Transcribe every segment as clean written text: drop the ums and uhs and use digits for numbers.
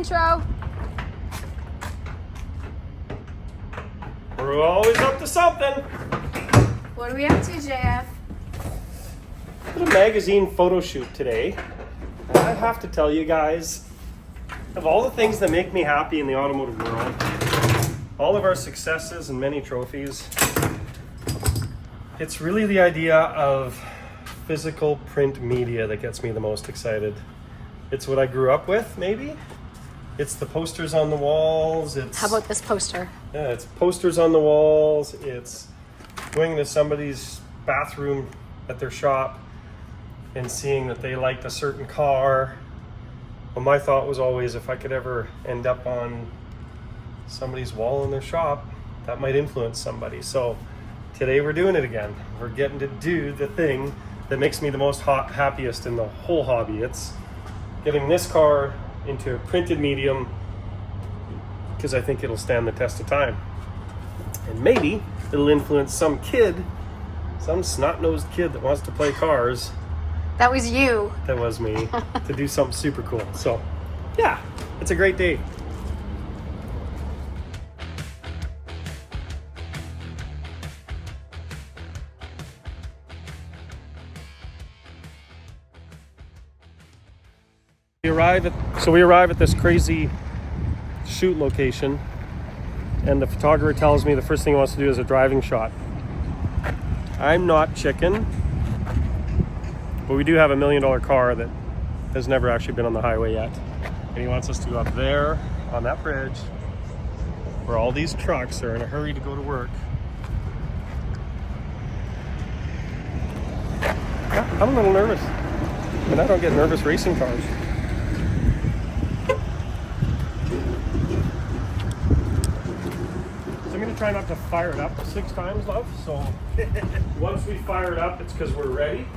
intro? We're always up to something. What are we up to, JF? Did a magazine photo shoot today. And I have to tell you guys, of all the things that make me happy in the automotive world, all of our successes and many trophies, it's really the idea of physical print media that gets me the most excited. It's what I grew up with, maybe. It's the posters on the walls. How about this poster? Yeah, it's posters on the walls. It's going to somebody's bathroom at their shop and seeing that they liked a certain car. Well, my thought was always, if I could ever end up on somebody's wall in their shop, that might influence somebody. So today we're doing it again. We're getting to do the thing that makes me the most happiest in the whole hobby. It's getting this car into a printed medium because I think it'll stand the test of time. And maybe it'll influence some kid, some snot-nosed kid that wants to play cars. That was you. That was me, to do something super cool. So, yeah, it's a great day. We arrive at this crazy shoot location, and the photographer tells me the first thing he wants to do is a driving shot. I'm not chicken, but we do have $1 million car that has never actually been on the highway yet. And he wants us to go up there on that bridge where all these trucks are in a hurry to go to work. Yeah, I'm a little nervous, and I don't get nervous racing cars. I'm going to try not to fire it up 6 times, love. So once we fire it up, it's because we're ready.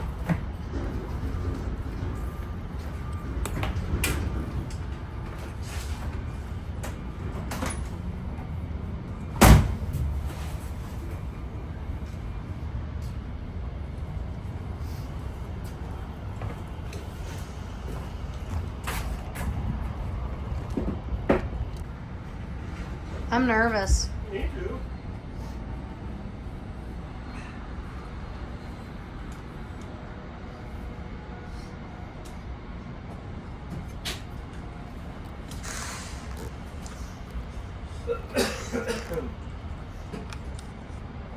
I'm nervous. Me too.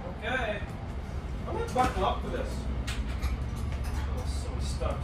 Okay. I'm gonna buckle up for this. I'm so stuck.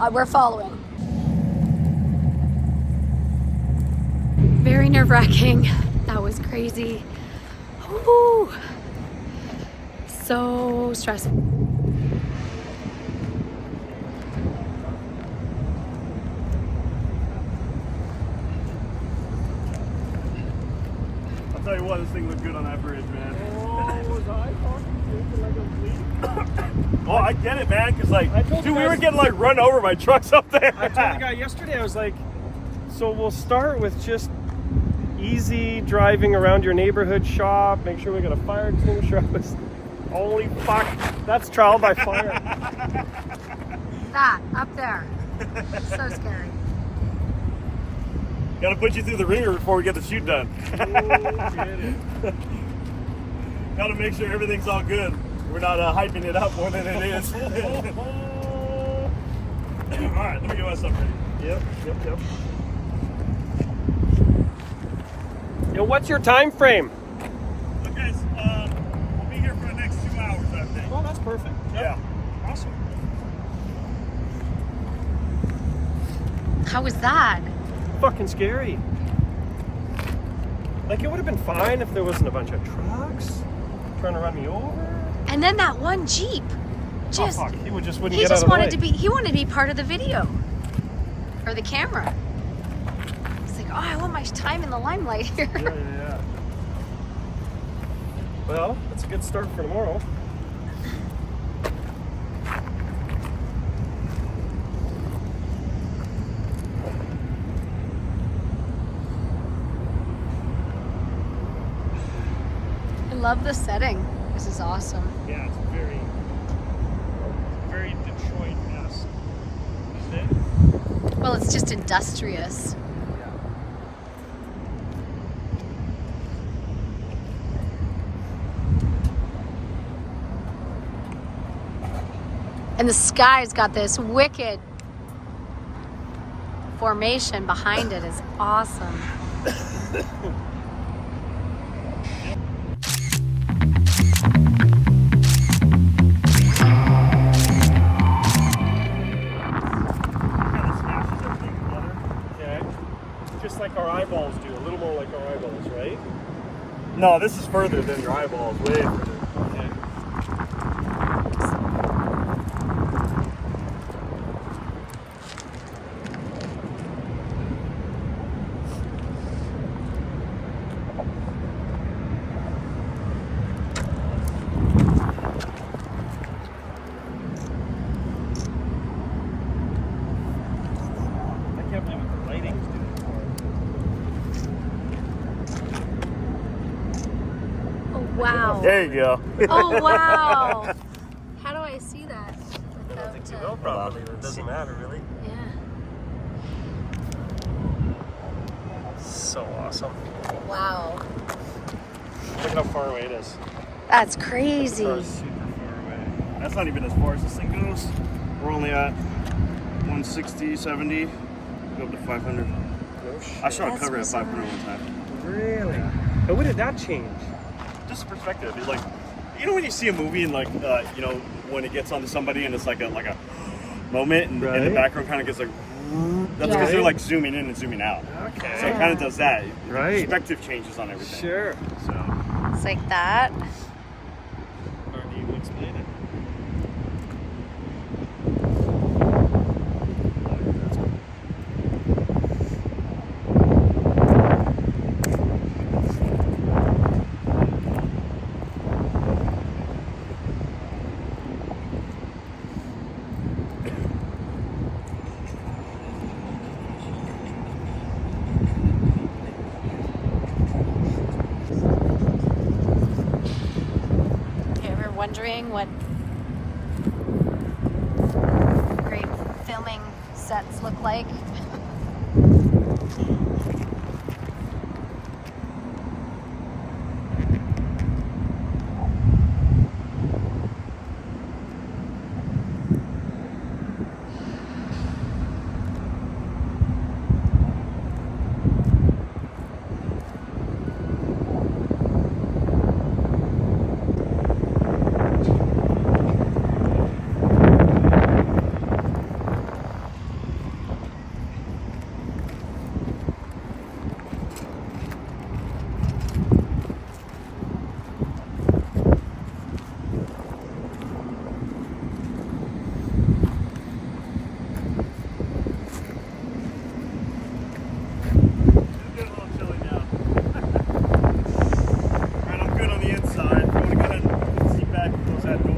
We're following. Very nerve-wracking. That was crazy. Ooh. So stressful. I'll tell you what, this thing looked good on that bridge, man. Oh, was I talking to you like a bleep? Oh, I get it, man, because, like, I told dude, you we guys- were getting, like, run over by trucks up there. I told the guy yesterday, I was like, so we'll start with just easy driving around your neighborhood shop, make sure we got a fire extinguisher. Holy fuck, that's trial by fire. That up there. So scary. Gotta put you through the ringer before we get the shoot done. Gotta make sure everything's all good. We're not hyping it up more than it is. Alright, let me get myself ready. Yep. Yo, what's your time frame? Look, guys, we'll be here for the next 2 hours, I perfect. Yeah. Awesome. How was that? Fucking scary. Like, it would have been fine if there wasn't a bunch of trucks trying to run me over. And then that one Jeep. Just, oh, fuck. He just wouldn't he get out just of the wanted way. to be, he wanted to be part of the video. Or the camera. He's like, oh, I want my time in the limelight here. Yeah. Well, that's a good start for tomorrow. I love the setting. This is awesome. Yeah, it's very Detroit-esque. Isn't it? Well, it's just industrious. And the sky's got this wicked formation behind it. Is awesome. Okay. Just like our eyeballs do, a little more like our eyeballs, right? No, this is further than your eyeballs, way further. Okay. I can't believe what the lighting's doing for it. Oh wow. There you go. Oh wow. How do I see that? I don't Without, think you will probably. It doesn't matter really. Yeah. So awesome. Wow. Look at how far away it is. That's crazy. Super far away. That's not even as far as this thing goes. We're only at 160, 70, go up to 500. No shit. I shot a That's cover at bizarre. 500 one time. Really? And what did that change? Just perspective. It's like, you know when you see a movie and like, you know, when it gets onto somebody and it's like a moment and the Right. background kind of gets like, that's Yeah. because they're like zooming in and zooming out. Okay. So it kind of does that. Right. Perspective changes on everything. Sure. So, It's like that. Or do you explain it? You ever wondering what great filming sets look like? it's getting a little chilly now. Alright, I'm good on the inside. I'm going to go ahead and see back and close that door.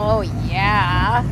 Oh yeah.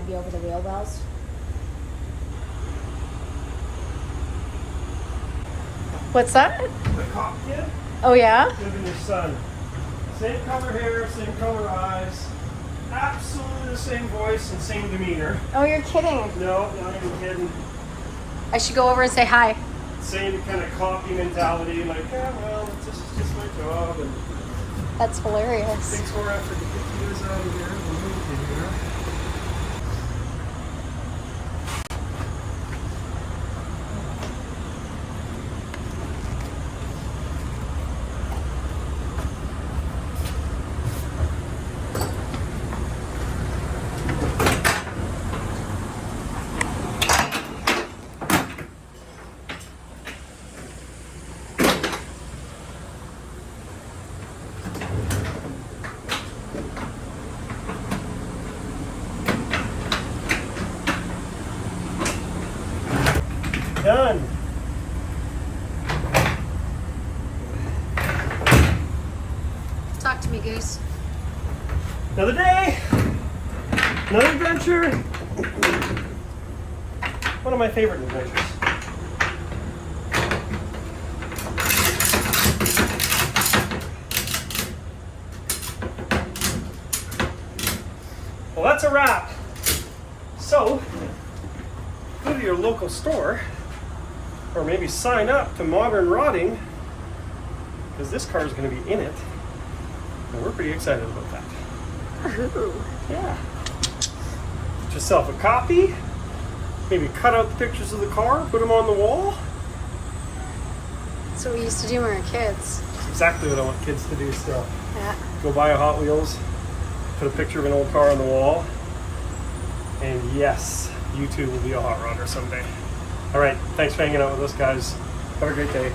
be over the wheel wells. What's that? The cop kid, Oh yeah? him and his son. Same color hair, same color eyes, absolutely the same voice and same demeanor. Oh, you're kidding. No, not even kidding. I should go over and say hi. Same kind of cocky mentality, like, yeah, well, this is just my job, and That's hilarious. takes more effort to get you guys out of here than move you here. Done. Talk to me, Goose. Another day, another adventure. One of my favorite adventures. Well, that's a wrap. So, go to your local store, or maybe sign up to Modern Rotting, because this car is going to be in it, and we're pretty excited about that. Ooh. Yeah. Get yourself a copy, maybe cut out the pictures of the car, put them on the wall. That's what we used to do when we were kids. It's exactly what I want kids to do still. Yeah. Go buy a Hot Wheels, put a picture of an old car on the wall, and yes, you too will be a hot rodder someday. All right, thanks for hanging out with us, guys. Have a great day.